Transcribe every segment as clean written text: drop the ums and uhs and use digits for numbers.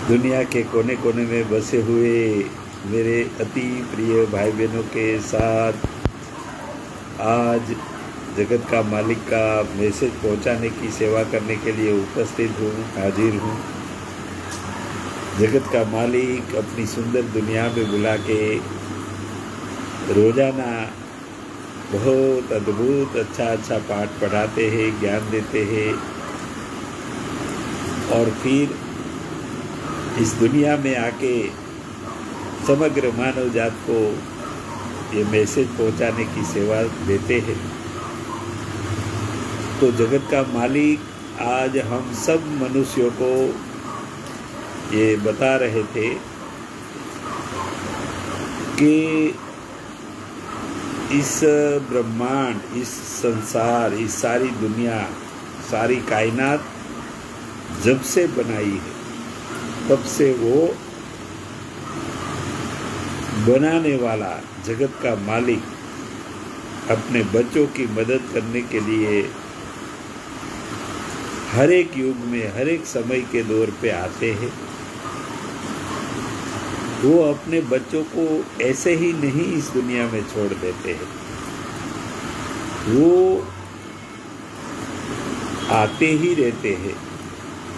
दुनिया के कोने कोने में बसे हुए मेरे अति प्रिय भाई बहनों के साथ आज जगत का मालिक का मैसेज पहुंचाने की सेवा करने के लिए उपस्थित हूँ, हाजिर हूँ। जगत का मालिक अपनी सुंदर दुनिया में बुला के रोज़ाना बहुत अद्भुत अच्छा पाठ पढ़ाते हैं, ज्ञान देते हैं और फिर इस दुनिया में आके समग्र मानव जात को ये मैसेज पहुंचाने की सेवा देते हैं। तो जगत का मालिक आज हम सब मनुष्यों को ये बता रहे थे कि इस ब्रह्मांड, इस संसार, इस सारी दुनिया, सारी कायनात जब से बनाई है तब से वो बनाने वाला जगत का मालिक अपने बच्चों की मदद करने के लिए हर एक युग में, हर एक समय के दौर पे आते हैं। वो अपने बच्चों को ऐसे ही नहीं इस दुनिया में छोड़ देते हैं, वो आते ही रहते हैं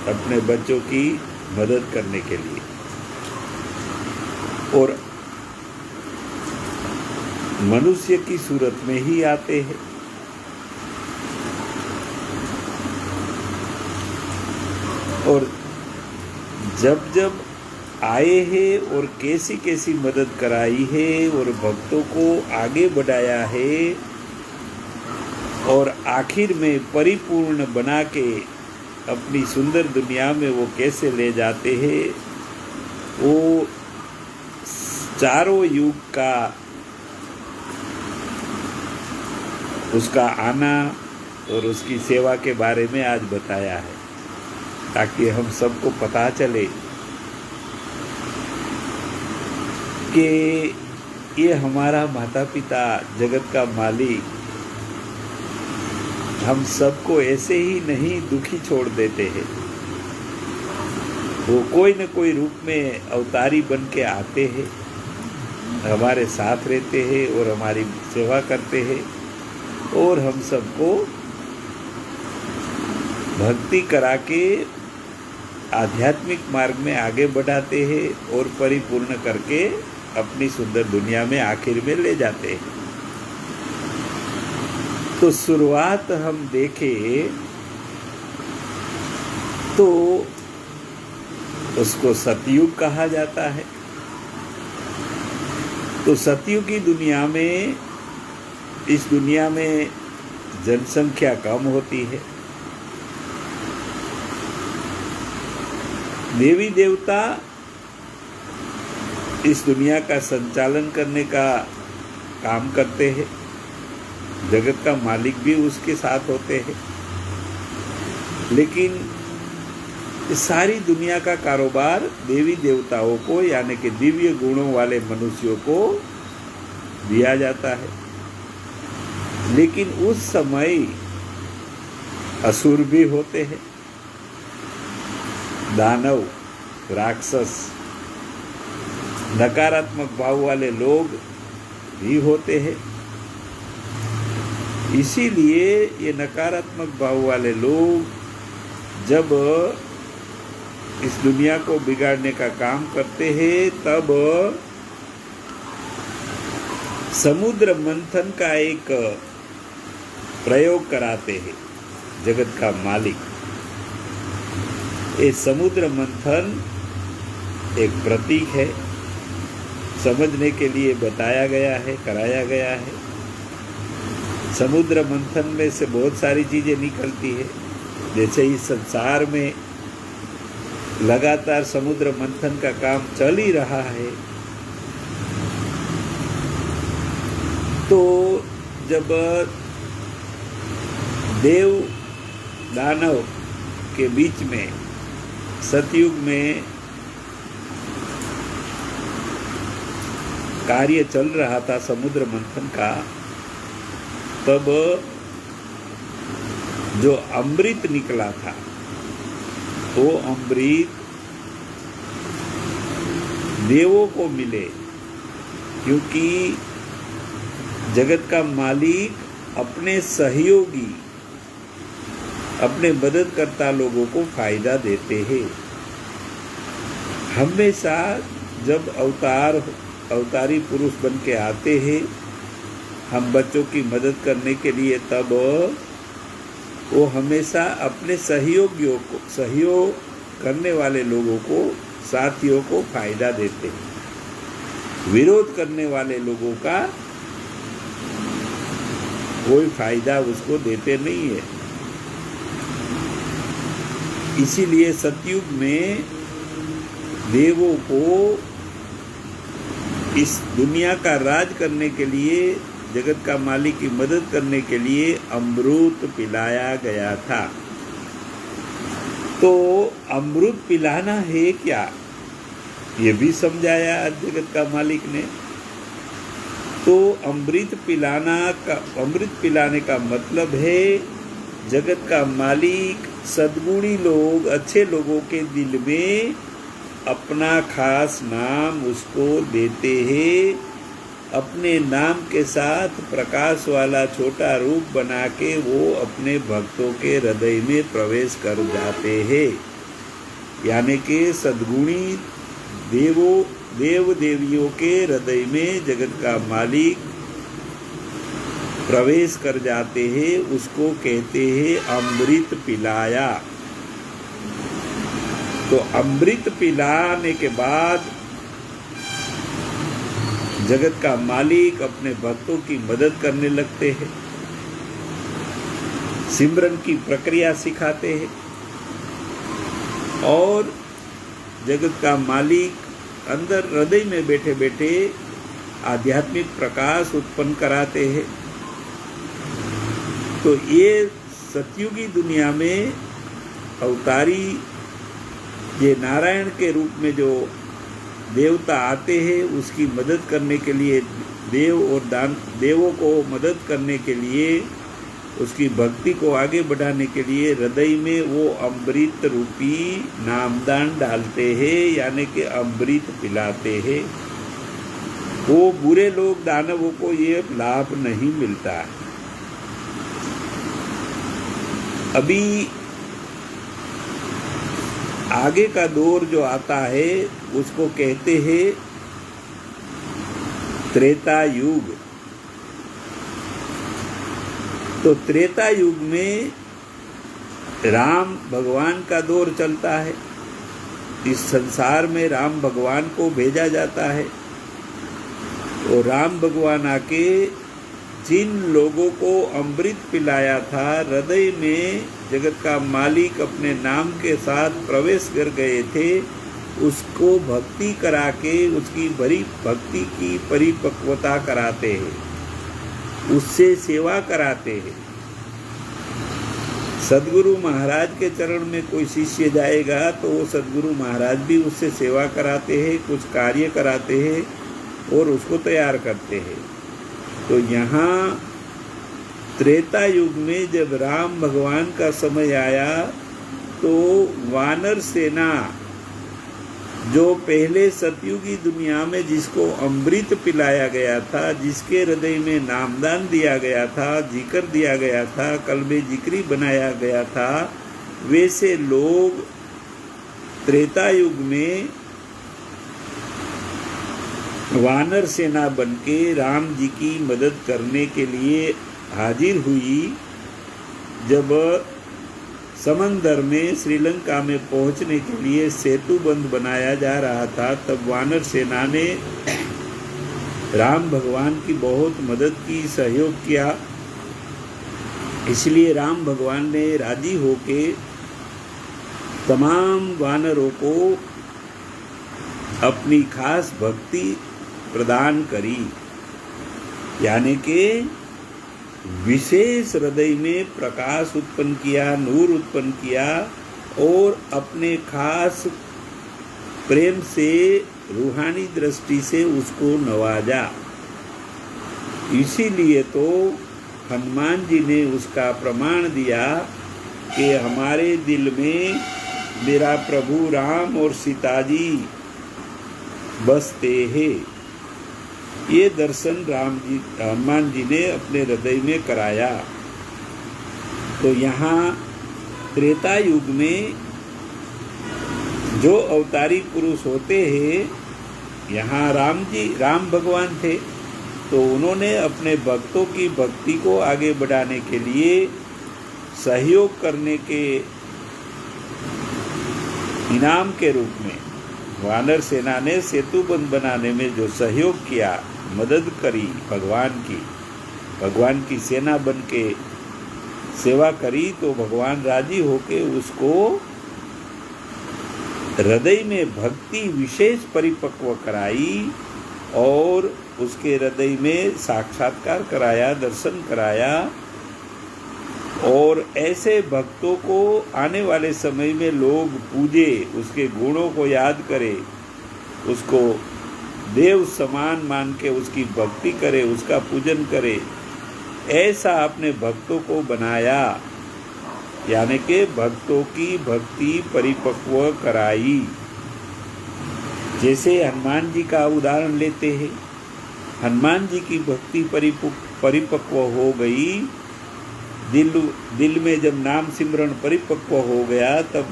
अपने बच्चों की मदद करने के लिए। और मनुष्य की सूरत में ही आते हैं। और जब जब आए हैं और कैसी कैसी मदद कराई है और भक्तों को आगे बढ़ाया है और आखिर में परिपूर्ण बना के अपनी सुंदर दुनिया में वो कैसे ले जाते हैं, वो चारों युग का उसका आना और उसकी सेवा के बारे में आज बताया है, ताकि हम सबको पता चले कि ये हमारा माता पिता जगत का मालिक हम सबको ऐसे ही नहीं दुखी छोड़ देते हैं। वो कोई न कोई रूप में अवतारी बन के आते हैं, हमारे साथ रहते हैं और हमारी सेवा करते हैं और हम सबको भक्ति करा के आध्यात्मिक मार्ग में आगे बढ़ाते हैं और परिपूर्ण करके अपनी सुंदर दुनिया में आखिर में ले जाते हैं। तो शुरुआत हम देखें तो उसको सतयुग कहा जाता है। तो सतयुग की दुनिया में, इस दुनिया में जनसंख्या कम होती है, देवी देवता इस दुनिया का संचालन करने का काम करते हैं, जगत का मालिक भी उसके साथ होते हैं। लेकिन इस सारी दुनिया का कारोबार देवी देवताओं को, यानी कि दिव्य गुणों वाले मनुष्यों को दिया जाता है। लेकिन उस समय असुर भी होते हैं, दानव, राक्षस, नकारात्मक भाव वाले लोग भी होते हैं। इसीलिए ये नकारात्मक भाव वाले लोग जब इस दुनिया को बिगाड़ने का काम करते हैं तब समुद्र मंथन का एक प्रयोग कराते हैं जगत का मालिक। ये समुद्र मंथन एक प्रतीक है, समझने के लिए बताया गया है, कराया गया है। समुद्र मंथन में से बहुत सारी चीज़ें निकलती है। जैसे इस संसार में लगातार समुद्र मंथन का काम चल ही रहा है, तो जब देव दानव के बीच में सतयुग में कार्य चल रहा था समुद्र मंथन का, तब जो अमृत निकला था वो अमृत देवों को मिले, क्योंकि जगत का मालिक अपने सहयोगी, अपने मददकर्ता लोगों को फायदा देते हैं। हमेशा जब अवतारी पुरुष बन के आते हैं हम बच्चों की मदद करने के लिए, तब वो हमेशा अपने सहयोग करने वाले लोगों को, साथियों को फायदा देते हैं। विरोध करने वाले लोगों का कोई फायदा उसको देते नहीं है। इसीलिए सतयुग में देवों को इस दुनिया का राज करने के लिए, जगत का मालिक की मदद करने के लिए अमृत पिलाया गया था। तो अमृत पिलाना है क्या, ये भी समझाया जगत का मालिक ने। तो अमृत पिलाने का मतलब है जगत का मालिक सद्गुणी लोग, अच्छे लोगों के दिल में अपना खास नाम उसको देते हैं। अपने नाम के साथ प्रकाश वाला छोटा रूप बना के वो अपने भक्तों के हृदय में प्रवेश कर जाते हैं। यानी कि सद्गुणी देव देवियों के हृदय में जगत का मालिक प्रवेश कर जाते हैं, उसको कहते हैं अमृत पिलाया। तो अमृत पिलाने के बाद जगत का मालिक अपने भक्तों की मदद करने लगते हैं, सिमरन की प्रक्रिया सिखाते हैं और जगत का मालिक अंदर हृदय में बैठे बैठे आध्यात्मिक प्रकाश उत्पन्न कराते हैं। तो ये सतयुगी दुनिया में अवतारी ये नारायण के रूप में जो देवता आते हैं, उसकी मदद करने के लिए, देवों को मदद करने के लिए, उसकी भक्ति को आगे बढ़ाने के लिए हृदय में वो अमृत रूपी नामदान डालते हैं, यानी कि अमृत पिलाते हैं। वो बुरे लोग, दानवों को ये लाभ नहीं मिलता। अभी आगे का दौर जो आता है उसको कहते हैं त्रेता युग। तो त्रेता युग में राम भगवान का दौर चलता है। इस संसार में राम भगवान को भेजा जाता है और राम भगवान आके जिन लोगों को अमृत पिलाया था, हृदय में जगत का मालिक अपने नाम के साथ प्रवेश कर गए थे, उसको भक्ति करा के उसकी बड़ी भक्ति की परिपक्वता कराते हैं, उससे सेवा कराते हैं। सद्गुरु महाराज के चरण में कोई शिष्य जाएगा तो वो सद्गुरु महाराज भी उससे सेवा कराते हैं, कुछ कार्य कराते हैं और उसको तैयार करते हैं। तो यहाँ त्रेता युग में जब राम भगवान का समय आया तो वानर सेना, जो पहले सतयुगी दुनिया में जिसको अमृत पिलाया गया था, जिसके हृदय में नामदान दिया गया था, जिक्र दिया गया था, कल्बे जिक्री बनाया गया था, वैसे लोग त्रेता युग में वानर सेना बनके राम जी की मदद करने के लिए हाजिर हुई। जब समंदर में श्रीलंका में पहुंचने के लिए सेतु बंध बनाया जा रहा था, तब वानर सेना ने राम भगवान की बहुत मदद की, सहयोग किया। इसलिए राम भगवान ने राजी होके तमाम वानरों को अपनी खास भक्ति प्रदान करी, यानी कि विशेष हृदय में प्रकाश उत्पन्न किया, नूर उत्पन्न किया और अपने खास प्रेम से, रूहानी दृष्टि से उसको नवाजा। इसीलिए तो हनुमान जी ने उसका प्रमाण दिया कि हमारे दिल में मेरा प्रभु राम और सीता जी बसते हैं। ये दर्शन हनुमान जी ने अपने हृदय में कराया। तो यहाँ त्रेता युग में जो अवतारी पुरुष होते हैं, यहाँ राम भगवान थे, तो उन्होंने अपने भक्तों की भक्ति को आगे बढ़ाने के लिए सहयोग करने के इनाम के रूप में वानर सेना ने सेतुबंध बनाने में जो सहयोग किया, मदद करी भगवान की सेना बन के सेवा करी, तो भगवान राजी होके उसको हृदय में भक्ति विशेष परिपक्व कराई और उसके हृदय में साक्षात्कार कराया, दर्शन कराया। और ऐसे भक्तों को आने वाले समय में लोग पूजे, उसके गुणों को याद करे, उसको देव समान मान के उसकी भक्ति करे, उसका पूजन करे, ऐसा अपने भक्तों को बनाया, यानी कि भक्तों की भक्ति परिपक्व कराई। जैसे हनुमान जी का उदाहरण लेते हैं, हनुमान जी की भक्ति परिपक्व हो गई, दिल में जब नाम सिमरण परिपक्व हो गया, तब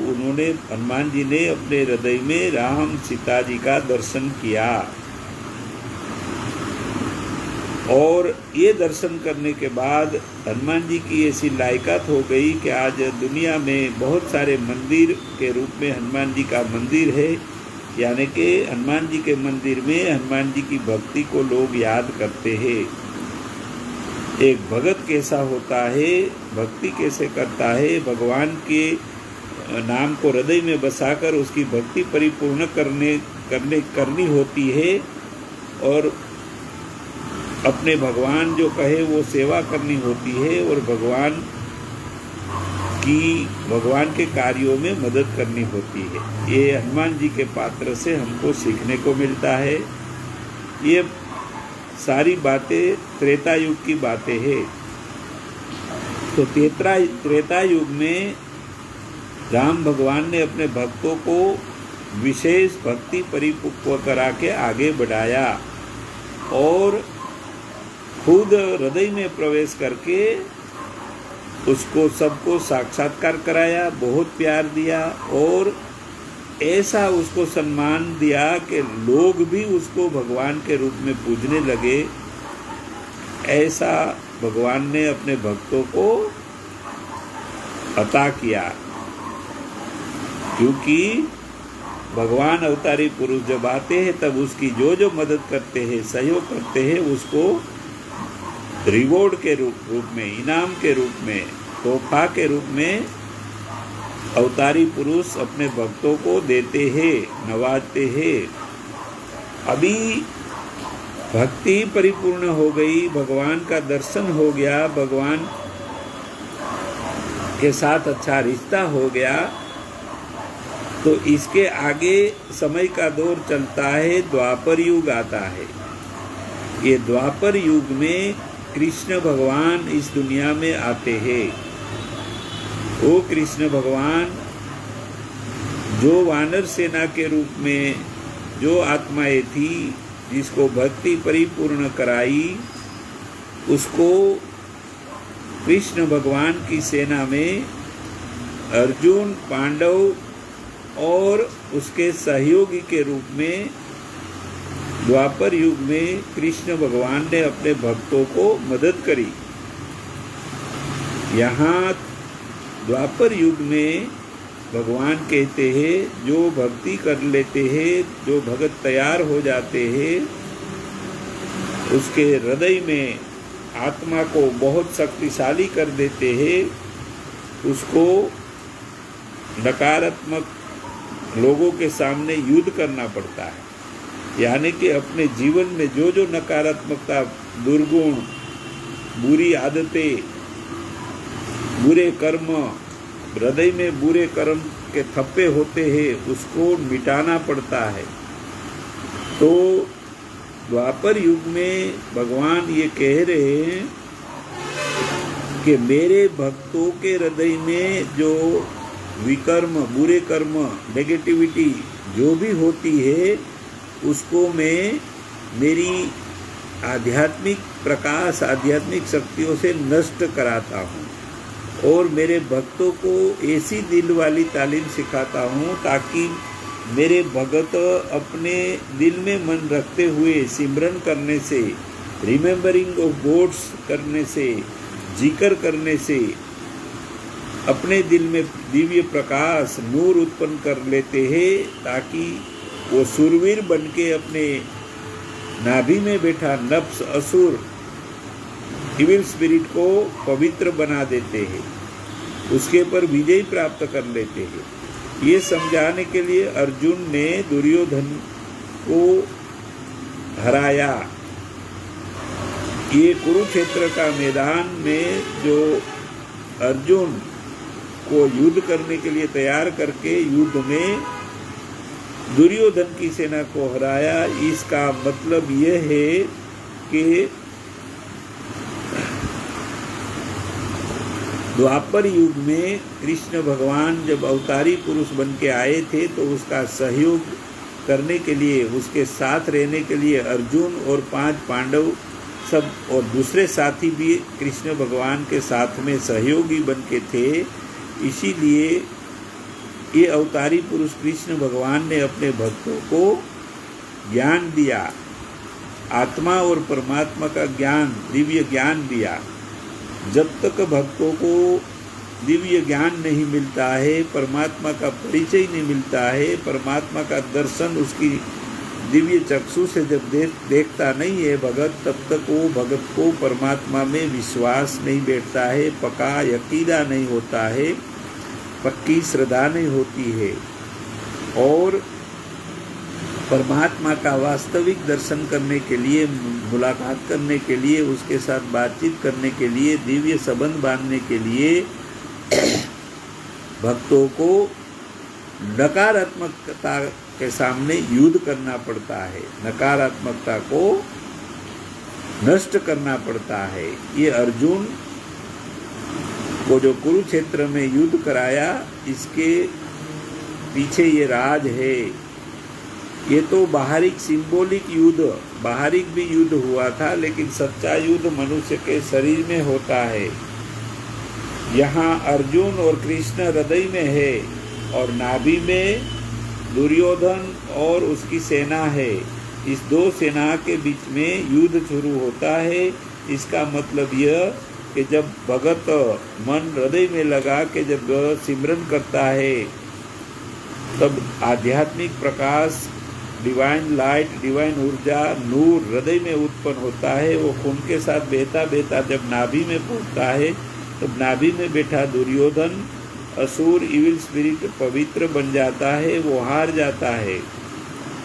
हनुमान जी ने अपने हृदय में राम सीता जी का दर्शन किया। और ये दर्शन करने के बाद हनुमान जी की ऐसी लायकात हो गई कि आज दुनिया में बहुत सारे मंदिर के रूप में हनुमान जी का मंदिर है, यानी कि हनुमान जी के मंदिर में हनुमान जी की भक्ति को लोग याद करते हैं। एक भगत कैसा होता है, भक्ति कैसे करता है, भगवान के नाम को हृदय में बसाकर उसकी भक्ति परिपूर्ण करनी होती है, और अपने भगवान जो कहे वो सेवा करनी होती है, और भगवान के कार्यों में मदद करनी होती है। ये हनुमान जी के पात्र से हमको सीखने को मिलता है। ये सारी बातें त्रेता युग की बातें हैं। तो त्रेता युग में राम भगवान ने अपने भक्तों को विशेष भक्ति परिपक्व करा के आगे बढ़ाया और खुद हृदय में प्रवेश करके उसको सबको साक्षात्कार कराया, बहुत प्यार दिया और ऐसा उसको सम्मान दिया कि लोग भी उसको भगवान के रूप में पूजने लगे। ऐसा भगवान ने अपने भक्तों को अता किया, क्योंकि भगवान अवतारी पुरुष जब आते हैं तब उसकी जो मदद करते हैं, सहयोग करते हैं, उसको रिवॉर्ड के रूप में, इनाम के रूप में, तोहफा के रूप में अवतारी पुरुष अपने भक्तों को देते हैं, नवाजते हैं। अभी भक्ति परिपूर्ण हो गई, भगवान का दर्शन हो गया, भगवान के साथ अच्छा रिश्ता हो गया, तो इसके आगे समय का दौर चलता है, द्वापर युग आता है। ये द्वापर युग में कृष्ण भगवान इस दुनिया में आते हैं। वो कृष्ण भगवान जो वानर सेना के रूप में जो आत्माएं थी, जिसको भक्ति परिपूर्ण कराई, उसको कृष्ण भगवान की सेना में अर्जुन, पांडव और उसके सहयोगी के रूप में द्वापर युग में कृष्ण भगवान ने अपने भक्तों को मदद करी। यहाँ द्वापर युग में भगवान कहते हैं जो भक्ति कर लेते हैं, जो भगत तैयार हो जाते हैं, उसके हृदय में आत्मा को बहुत शक्तिशाली कर देते हैं, उसको नकारात्मक लोगों के सामने युद्ध करना पड़ता है। यानी कि अपने जीवन में जो नकारात्मकता, दुर्गुण, बुरी आदतें, बुरे कर्म, हृदय में बुरे कर्म के थप्पे होते हैं, उसको मिटाना पड़ता है। तो द्वापर युग में भगवान ये कह रहे हैं कि मेरे भक्तों के हृदय में जो विकर्म, बुरे कर्म, नेगेटिविटी जो भी होती है, उसको मैं मेरी आध्यात्मिक प्रकाश, आध्यात्मिक शक्तियों से नष्ट कराता हूँ और मेरे भक्तों को ऐसी दिल वाली तालीम सिखाता हूँ ताकि मेरे भगत अपने दिल में मन रखते हुए सिमरन करने से, रिमेम्बरिंग ऑफ गॉड्स करने से, जिक्र करने से अपने दिल में दिव्य प्रकाश, नूर उत्पन्न कर लेते हैं ताकि वो सुरवीर बन के अपने नाभि में बैठा नफ्स, असुर, इविल स्पिरिट को पवित्र बना देते हैं, उसके पर विजय प्राप्त कर लेते हैं। ये समझाने के लिए अर्जुन ने दुर्योधन को हराया। ये कुरुक्षेत्र का मैदान में जो अर्जुन को युद्ध करने के लिए तैयार करके युद्ध में दुर्योधन की सेना को हराया, इसका मतलब यह है कि द्वापर युग में कृष्ण भगवान जब अवतारी पुरुष बन के आए थे तो उसका सहयोग करने के लिए, उसके साथ रहने के लिए अर्जुन और 5 पांडव सब और दूसरे साथी भी कृष्ण भगवान के साथ में सहयोगी बन के थे। इसीलिए ये अवतारी पुरुष कृष्ण भगवान ने अपने भक्तों को ज्ञान दिया, आत्मा और परमात्मा का ज्ञान, दिव्य ज्ञान दिया। जब तक भक्तों को दिव्य ज्ञान नहीं मिलता है, परमात्मा का परिचय नहीं मिलता है, परमात्मा का दर्शन उसकी दिव्य चक्षु से जब देखता नहीं है भगत, तब तक वो भगत को परमात्मा में विश्वास नहीं बैठता है, पक्का यकीना नहीं होता है, पक्की श्रद्धा नहीं होती है। और परमात्मा का वास्तविक दर्शन करने के लिए, मुलाकात करने के लिए, उसके साथ बातचीत करने के लिए, दिव्य संबंध बांधने के लिए भक्तों को नकारात्मकता के सामने युद्ध करना पड़ता है, नकारात्मकता को नष्ट करना पड़ता है। ये अर्जुन को जो कुरुक्षेत्र में युद्ध कराया, इसके पीछे ये राज है। ये तो बाहरिक सिंबॉलिक युद्ध, बाहरिक भी युद्ध हुआ था, लेकिन सच्चा युद्ध मनुष्य के शरीर में होता है। यहाँ अर्जुन और कृष्ण हृदय में है और नाभि में दुर्योधन और उसकी सेना है। इस दो सेना के बीच में युद्ध शुरू होता है। इसका मतलब यह कि जब भगत मन हृदय में लगा के जब सिमरन करता है, तब आध्यात्मिक प्रकाश, डिवाइन लाइट, डिवाइन ऊर्जा, नूर हृदय में उत्पन्न होता है। वो खून के साथ बहता बहता जब नाभि में पहुंचता है, तब नाभि में बैठा दुर्योधन, असुर, इविल स्पिरिट पवित्र बन जाता है, वो हार जाता है।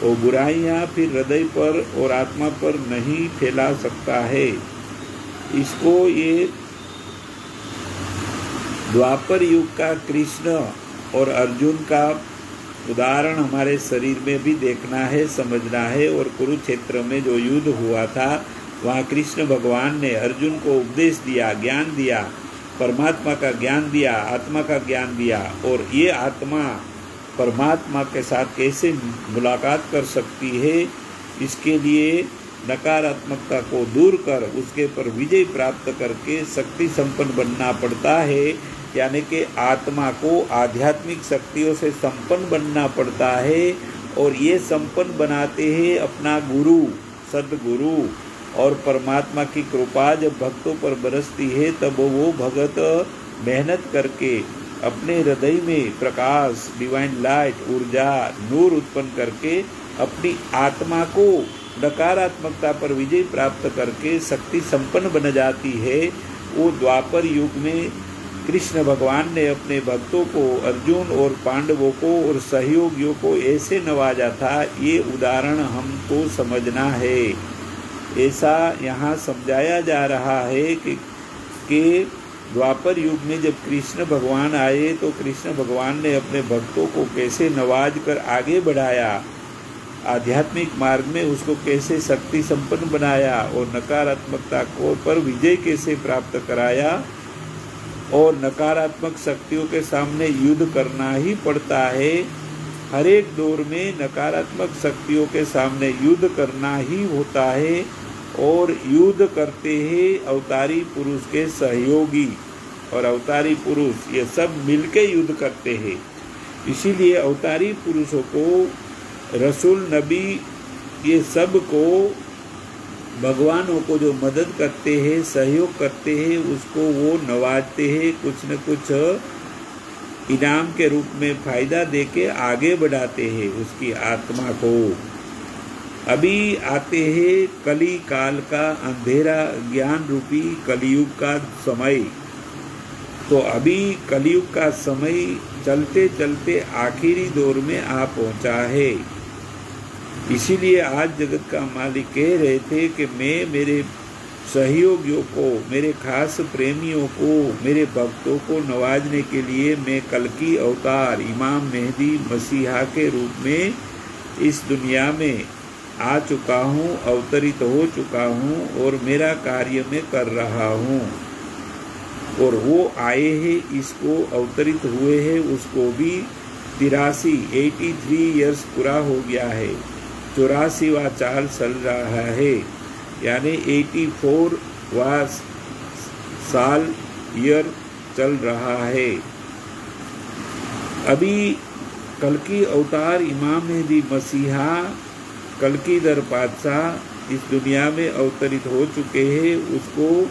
वो बुराइयाँ फिर हृदय पर और आत्मा पर नहीं फैला सकता है। इसको ये द्वापर युग का कृष्ण और अर्जुन का उदाहरण हमारे शरीर में भी देखना है, समझना है। और कुरुक्षेत्र में जो युद्ध हुआ था, वहाँ कृष्ण भगवान ने अर्जुन को उपदेश दिया, ज्ञान दिया, परमात्मा का ज्ञान दिया, आत्मा का ज्ञान दिया। और ये आत्मा परमात्मा के साथ कैसे मुलाकात कर सकती है, इसके लिए नकारात्मकता को दूर कर उसके पर विजय प्राप्त करके शक्ति संपन्न बनना पड़ता है। यानी कि आत्मा को आध्यात्मिक शक्तियों से संपन्न बनना पड़ता है। और ये संपन्न बनाते हैं अपना गुरु, सद्गुरु। और परमात्मा की कृपा जब भक्तों पर बरसती है, तब वो भगत मेहनत करके अपने हृदय में प्रकाश, डिवाइन लाइट, ऊर्जा, नूर उत्पन्न करके अपनी आत्मा को नकारात्मकता पर विजय प्राप्त करके शक्ति संपन्न बन जाती है। वो द्वापर युग में कृष्ण भगवान ने अपने भक्तों को, अर्जुन और पांडवों को और सहयोगियों को ऐसे नवाजा था। ये उदाहरण हमको समझना है। ऐसा यहाँ समझाया जा रहा है कि द्वापर युग में जब कृष्ण भगवान आए तो कृष्ण भगवान ने अपने भक्तों को कैसे नवाज कर आगे बढ़ाया, आध्यात्मिक मार्ग में उसको कैसे शक्ति संपन्न बनाया और नकारात्मकता को पर विजय कैसे प्राप्त कराया। और नकारात्मक शक्तियों के सामने युद्ध करना ही पड़ता है। हर एक दौर में नकारात्मक शक्तियों के सामने युद्ध करना ही होता है, और युद्ध करते हैं अवतारी पुरुष के सहयोगी और अवतारी पुरुष, ये सब मिलके युद्ध करते हैं। इसीलिए अवतारी पुरुषों को, रसूल, नबी, ये सब को, भगवानों को जो मदद करते हैं, सहयोग करते हैं, उसको वो नवाजते हैं, कुछ न कुछ इनाम के रूप में फ़ायदा देके आगे बढ़ाते हैं उसकी आत्मा को। अभी आते हैं कली काल का अंधेरा, ज्ञान रूपी कलयुग का समय। तो अभी कलयुग का समय चलते चलते आखिरी दौर में आ पहुंचा है। इसीलिए आज जगत का मालिक कह रहे थे कि मैं मेरे सहयोगियों को, मेरे खास प्रेमियों को, मेरे भक्तों को नवाजने के लिए मैं कल की अवतार इमाम मेहदी मसीहा के रूप में इस दुनिया में आ चुका हूँ, अवतरित हो चुका हूँ और मेरा कार्य मैं कर रहा हूँ। और वो आए हैं, इसको अवतरित हुए हैं, उसको भी 83 ईयर्स पूरा हो गया है, 84वां साल चल रहा है, यानी 84वां साल ईयर चल रहा है। अभी कल की अवतार इमाम मेहदी मसीहा, कल की दर बादशाह इस दुनिया में अवतरित हो चुके हैं। उसको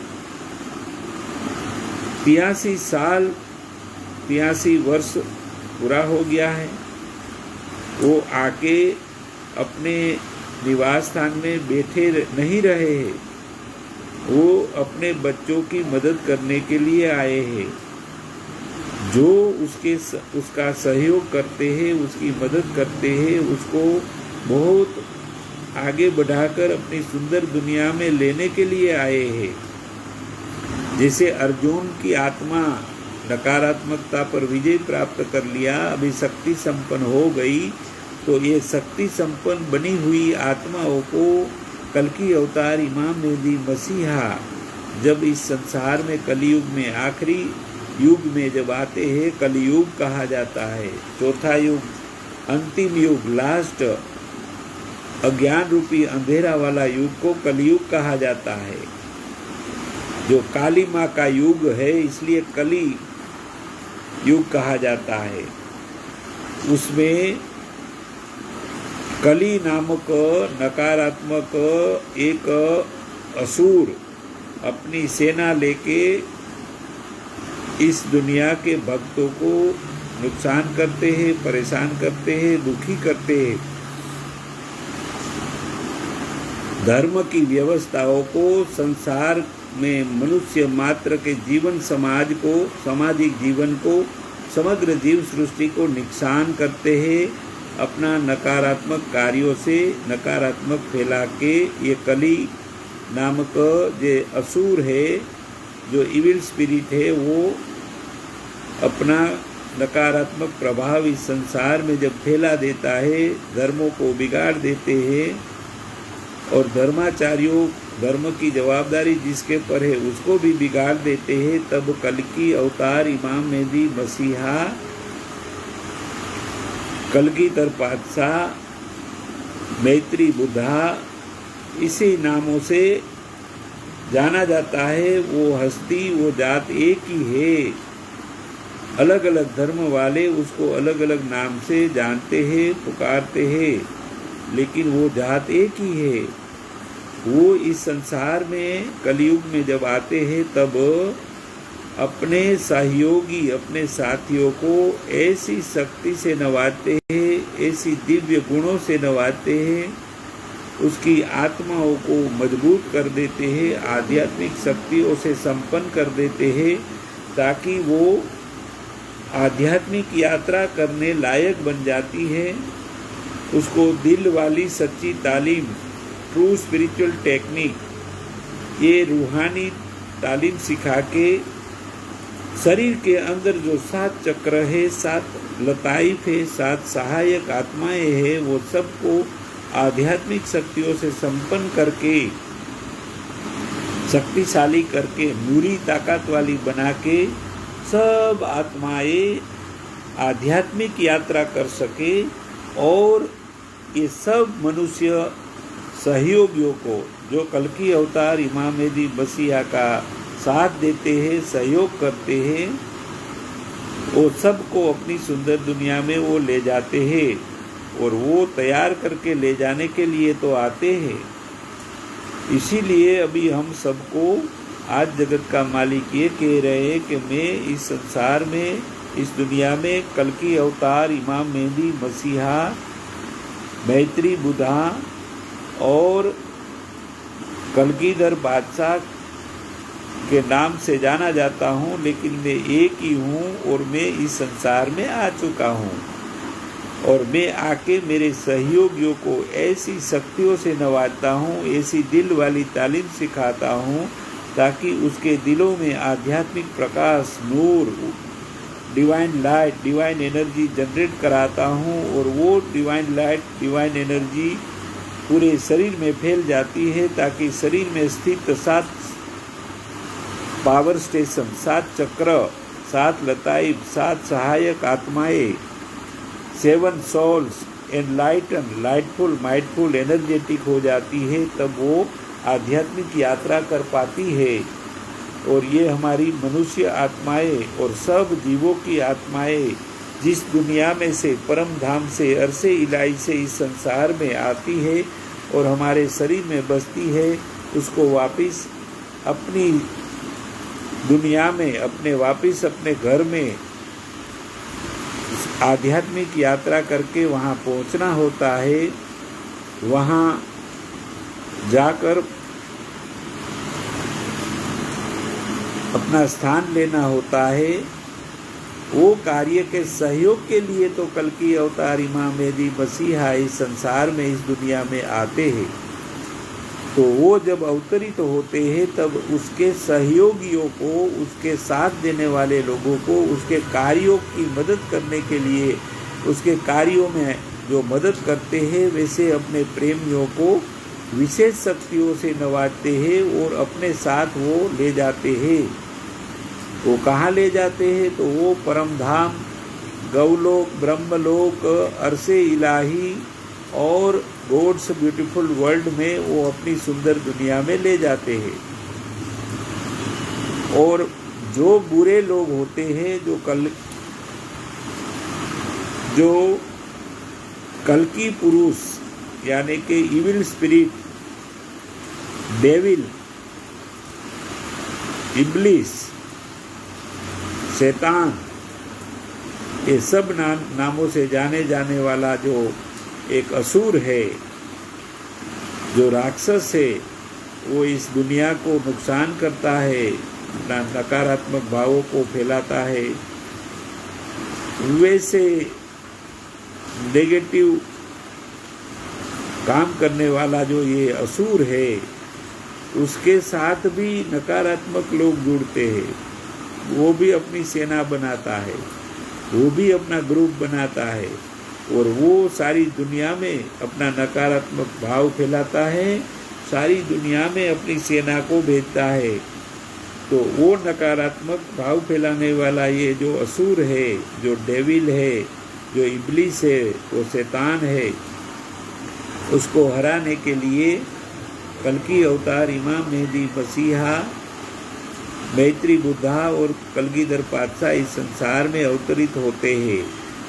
83 वर्ष पूरा हो गया है। वो आके अपने निवास स्थान में बैठे नहीं रहे हैं, वो अपने बच्चों की मदद करने के लिए आए हैं। जो उसका सहयोग करते हैं, उसकी मदद करते हैं, उसको बहुत आगे बढ़ाकर अपनी सुंदर दुनिया में लेने के लिए आए हैं। जैसे अर्जुन की आत्मा नकारात्मकता पर विजय प्राप्त कर लिया, अभी शक्ति संपन्न हो गई, तो ये शक्ति संपन्न बनी हुई आत्माओं को कल की अवतार इमाम मेहदी मसीहा जब इस संसार में कलयुग में, आखिरी युग में जब आते हैं, कलयुग कहा जाता है, चौथा युग, अंतिम युग, लास्ट अज्ञान रूपी अंधेरा वाला युग को कलयुग कहा जाता है, जो काली माँ का युग है, इसलिए कली युग कहा जाता है। उसमें कली नामक नकारात्मक एक असुर अपनी सेना लेके इस दुनिया के भक्तों को नुकसान करते हैं, परेशान करते हैं, दुखी करते हैं। धर्म की व्यवस्थाओं को, संसार में मनुष्य मात्र के जीवन, समाज को, सामाजिक जीवन को, समग्र जीव सृष्टि को नुकसान करते हैं अपना नकारात्मक कार्यों से, नकारात्मक फैला के। ये कली नामक जो असुर है, जो इविल स्पिरिट है, वो अपना नकारात्मक प्रभाव इस संसार में जब फैला देता है, धर्मों को बिगाड़ देते हैं और धर्माचार्यों, धर्म की जवाबदारी जिसके पर है उसको भी बिगाड़ देते हैं। तब कल की अवतार इमाम मेहदी मसीहा, कलगीधर पातशाह, मैत्री बुद्धा, इसी नामों से जाना जाता है। वो हस्ती, वो जात एक ही है। अलग अलग धर्म वाले उसको अलग अलग नाम से जानते हैं, पुकारते हैं, लेकिन वो जात एक ही है। वो इस संसार में कलयुग में जब आते हैं तब अपने सहयोगी, अपने साथियों को ऐसी शक्ति से नवाजते हैं, ऐसी दिव्य गुणों से नवाजते हैं, उसकी आत्माओं को मजबूत कर देते हैं, आध्यात्मिक शक्तियों से संपन्न कर देते हैं, ताकि वो आध्यात्मिक यात्रा करने लायक बन जाती है। उसको दिल वाली सच्ची तालीम, ट्रू स्पिरिचुअल टेक्निक, ये रूहानी तालीम सिखा के शरीर के अंदर जो 7 चक्र है, 7 लताइफ है, 7 सहायक आत्माएं हैं, वो सबको आध्यात्मिक शक्तियों से संपन्न करके, शक्तिशाली करके, पूरी ताकत वाली बना के सब आत्माएं आध्यात्मिक यात्रा कर सके और ये सब मनुष्य सहयोगियों को, जो कल्कि अवतार इमाम मेहदी मसीहा का साथ देते हैं, सहयोग करते हैं, वो सबको अपनी सुंदर दुनिया में वो ले जाते हैं। और वो तैयार करके ले जाने के लिए तो आते हैं। इसीलिए अभी हम सबको आज जगत का मालिक ये कह रहे हैं कि मैं इस संसार में, इस दुनिया में कल्कि अवतार इमाम मेहदी मसीहा, मैत्री बुद्धा और कलगीधर बादशाह के नाम से जाना जाता हूँ, लेकिन मैं एक ही हूँ और मैं इस संसार में आ चुका हूँ। और मैं आके मेरे सहयोगियों को ऐसी शक्तियों से नवाजता हूँ, ऐसी दिल वाली तालीम सिखाता हूँ, ताकि उसके दिलों में आध्यात्मिक प्रकाश, नूर, divine light, divine energy generate कराता हूँ। और वो डिवाइन लाइट, डिवाइन एनर्जी पूरे शरीर में फैल जाती है, ताकि शरीर में स्थित 7 पावर स्टेशन, 7 चक्र, 7 लताइफ, 7 सहायक आत्माएं, 7 सोल्स एनलाइटन, लाइटफुल, माइंडफुल, एनर्जेटिक हो जाती है, तब वो आध्यात्मिक यात्रा कर पाती है। और ये हमारी मनुष्य आत्माएं और सब जीवों की आत्माएं जिस दुनिया में से, परम धाम से, अरसे इलाही से इस संसार में आती है और हमारे शरीर में बसती है, उसको वापस अपनी दुनिया में, अपने घर में आध्यात्मिक यात्रा करके वहाँ पहुँचना होता है। वहाँ जाकर अपना स्थान लेना होता है। वो कार्य के सहयोग के लिए तो कल्कि अवतार इमाम मेहदी मसीहा इस संसार में, इस दुनिया में आते हैं। तो वो जब अवतरित होते हैं, तब उसके सहयोगियों को, उसके साथ देने वाले लोगों को, उसके कार्यों की मदद करने के लिए, उसके कार्यों में जो मदद करते हैं, वैसे अपने प्रेमियों को विशेष शक्तियों से नवाजते हैं और अपने साथ वो ले जाते हैं। वो कहाँ ले जाते हैं? तो वो परम धाम, गौलोक, ब्रह्मलोक, अरसे इलाही और गॉड्स ब्यूटीफुल वर्ल्ड में वो अपनी सुंदर दुनिया में ले जाते हैं। और जो बुरे लोग होते हैं, जो कल्कि पुरुष यानी कि इविल स्पिरिट, डेविल, इब्लिस, शैतान, ये सब नामों से जाने जाने वाला जो एक असुर है, जो राक्षस है, वो इस दुनिया को नुकसान करता है, नकारात्मक भावों को फैलाता है। वैसे नेगेटिव काम करने वाला जो ये असुर है, उसके साथ भी नकारात्मक लोग जुड़ते हैं। वो भी अपनी सेना बनाता है, वो भी अपना ग्रुप बनाता है और वो सारी दुनिया में अपना नकारात्मक भाव फैलाता है, सारी दुनिया में अपनी सेना को भेजता है। तो वो नकारात्मक भाव फैलाने वाला ये जो असुर है, जो डेविल है, जो इब्लिस है, वो शैतान है, उसको हराने के लिए कल्कि अवतार इमाम मेहदी मसीहा, मैत्री बुद्धा और कलगीधर बादशाह इस संसार में अवतरित होते हैं।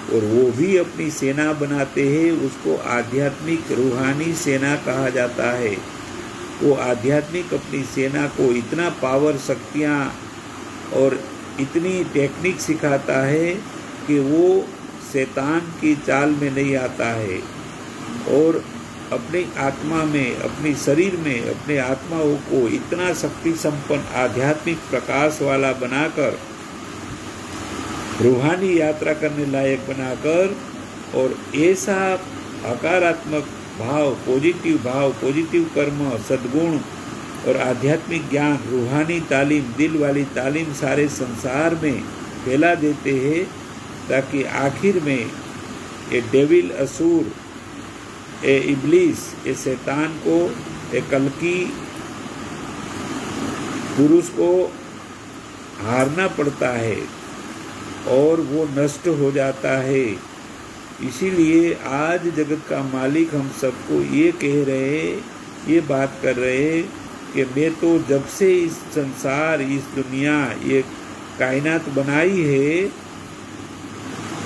और वो भी अपनी सेना बनाते हैं। उसको आध्यात्मिक रूहानी सेना कहा जाता है। वो आध्यात्मिक अपनी सेना को इतना पावर, शक्तियाँ और इतनी टेक्निक सिखाता है कि वो शैतान की चाल में नहीं आता है और अपनी आत्मा में, अपनी शरीर में, अपने आत्माओं को इतना शक्ति संपन्न आध्यात्मिक प्रकाश वाला बनाकर, रूहानी यात्रा करने लायक बनाकर और ऐसा हकारात्मक भाव, पॉजिटिव कर्म, सद्गुण और आध्यात्मिक ज्ञान, रूहानी तालीम, दिल वाली तालीम सारे संसार में फैला देते हैं, ताकि आखिर में ये डेविल, असुर, ए इब्लिस, ये शैतान को, ये कल्कि पुरुष को हारना पड़ता है और वो नष्ट हो जाता है। इसीलिए आज जगत का मालिक हम सबको ये कह रहे, ये बात कर रहे कि मैं तो जब से इस संसार, इस दुनिया, ये कायनात बनाई है,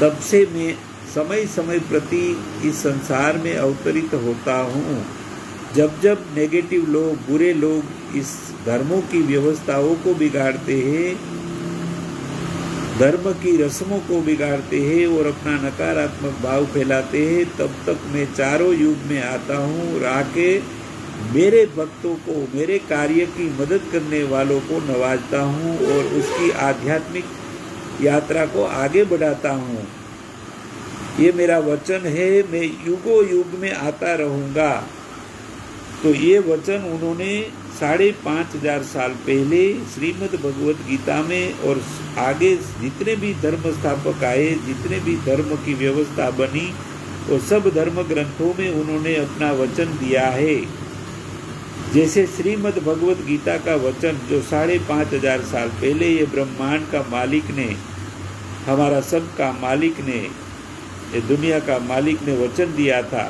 तब से मैं समय समय प्रति इस संसार में अवतरित होता हूँ। जब जब नेगेटिव लोग, बुरे लोग इस धर्मों की व्यवस्थाओं को बिगाड़ते हैं, धर्म की रस्मों को बिगाड़ते हैं और अपना नकारात्मक भाव फैलाते हैं, तब तक मैं चारों युग में आता हूँ और आके मेरे भक्तों को, मेरे कार्य की मदद करने वालों को नवाजता हूँ और उसकी आध्यात्मिक यात्रा को आगे बढ़ाता हूँ। ये मेरा वचन है, मैं युगों युग में आता रहूँगा। तो ये वचन उन्होंने 5,500 साल पहले श्रीमद् भगवत गीता में और आगे जितने भी धर्म स्थापक आए, जितने भी धर्म की व्यवस्था बनी, वो सब धर्म ग्रंथों में उन्होंने अपना वचन दिया है। जैसे श्रीमद् भगवत गीता का वचन जो 5,500 साल पहले ये ब्रह्मांड का मालिक ने, हमारा सब का मालिक ने, ये दुनिया का मालिक ने वचन दिया था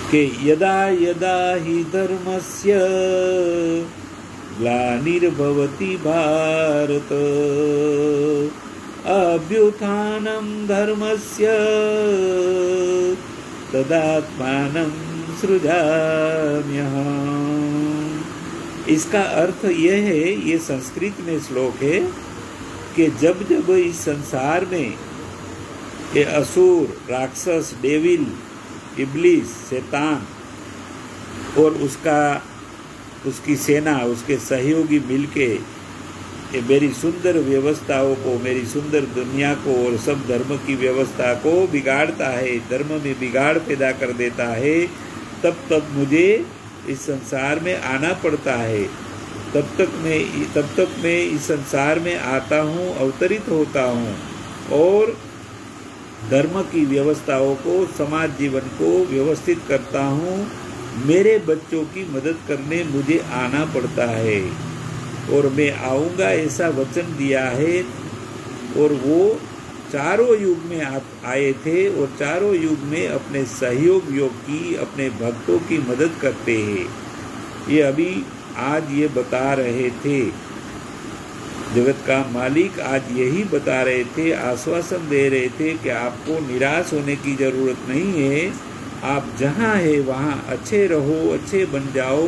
कि यदा यदा हि धर्मस्य ग्लानिर्भवति भारत अभ्युत्थानं धर्मस्य तदात्मानं सृजाम्यहम्। इसका अर्थ यह है, ये संस्कृत में श्लोक है कि जब जब इस संसार में ये असुर, राक्षस, डेविल, इब्लिस, शैतान और उसकी सेना, उसके सहयोगी मिलके ये मेरी सुंदर व्यवस्थाओं को, मेरी सुंदर दुनिया को और सब धर्म की व्यवस्था को बिगाड़ता है, धर्म में बिगाड़ पैदा कर देता है, तब तक मुझे इस संसार में आना पड़ता है। तब तक मैं इस संसार में आता हूँ, अवतरित होता हूँ और धर्म की व्यवस्थाओं को, समाज जीवन को व्यवस्थित करता हूँ। मेरे बच्चों की मदद करने मुझे आना पड़ता है और मैं आऊँगा, ऐसा वचन दिया है। और वो चारों युग में आए थे और चारों युग में अपने सहयोग की, अपने भक्तों की मदद करते हैं। ये अभी आज ये बता रहे थे, जगत का मालिक आज यही बता रहे थे, आश्वासन दे रहे थे कि आपको निराश होने की ज़रूरत नहीं है। आप जहाँ है वहाँ अच्छे रहो, अच्छे बन जाओ,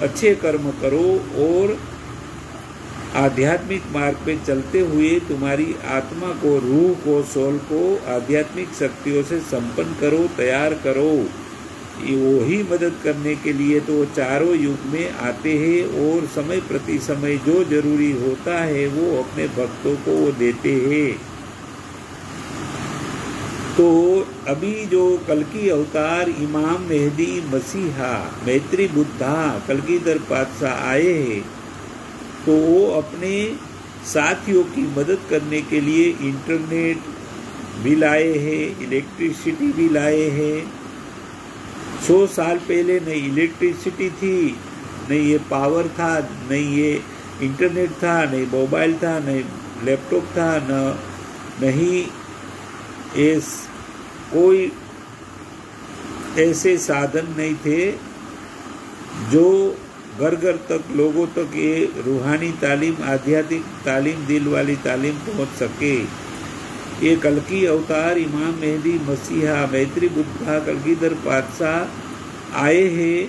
अच्छे कर्म करो और आध्यात्मिक मार्ग पे चलते हुए तुम्हारी आत्मा को, रूह को, सोल को आध्यात्मिक शक्तियों से संपन्न करो, तैयार करो। वो ही मदद करने के लिए तो चारों युग में आते हैं और समय प्रति समय जो जरूरी होता है वो अपने भक्तों को वो देते हैं। तो अभी जो कल्कि अवतार इमाम मेहदी मसीहा, मैत्री बुद्धा, कलगीधर पातशाह आए हैं, तो वो अपने साथियों की मदद करने के लिए इंटरनेट भी लाए हैं, इलेक्ट्रिसिटी भी लाए हैं। 100 साल पहले नहीं इलेक्ट्रिसिटी थी, नहीं ये पावर था, नहीं ये इंटरनेट था, नहीं मोबाइल था, नहीं लैपटॉप था, नहीं कोई ऐसे साधन नहीं थे जो घर घर तक, लोगों तक ये रूहानी तालीम, आध्यात्मिक तालीम, दिल वाली तालीम पहुंच सके। ये कल्कि अवतार इमाम मेहदी मसीहा, मैत्री बुद्धा, कलगीधर पातशाह आए हैं,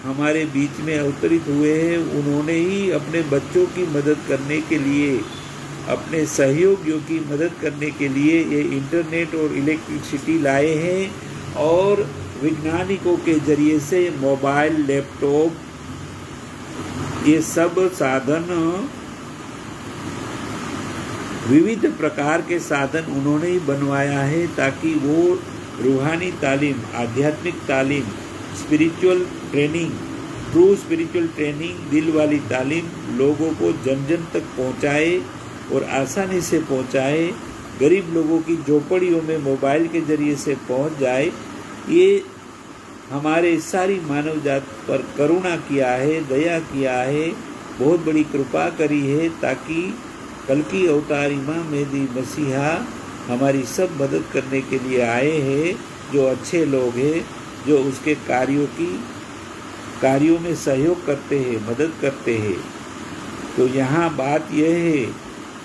हमारे बीच में अवतरित हुए हैं। उन्होंने ही अपने बच्चों की मदद करने के लिए, अपने सहयोगियों की मदद करने के लिए ये इंटरनेट और इलेक्ट्रिसिटी लाए हैं और वैज्ञानिकों के जरिए से मोबाइल, लैपटॉप, ये सब साधन, विविध प्रकार के साधन उन्होंने ही बनवाया है ताकि वो रूहानी तालीम, आध्यात्मिक तालीम, spiritual training, true spiritual training, दिल वाली तालीम लोगों को जन जन तक पहुंचाए और आसानी से पहुंचाए, गरीब लोगों की झोपड़ियों में मोबाइल के जरिए से पहुंच जाए। ये हमारे सारी मानव जात पर करुणा किया है, दया किया है, बहुत बड़ी कृपा करी है ताकि कल्कि अवतार इमाम मेहदी मसीहा हमारी सब मदद करने के लिए आए हैं, जो अच्छे लोग हैं, जो उसके कार्यों में सहयोग करते हैं, मदद करते हैं। तो यहाँ बात यह है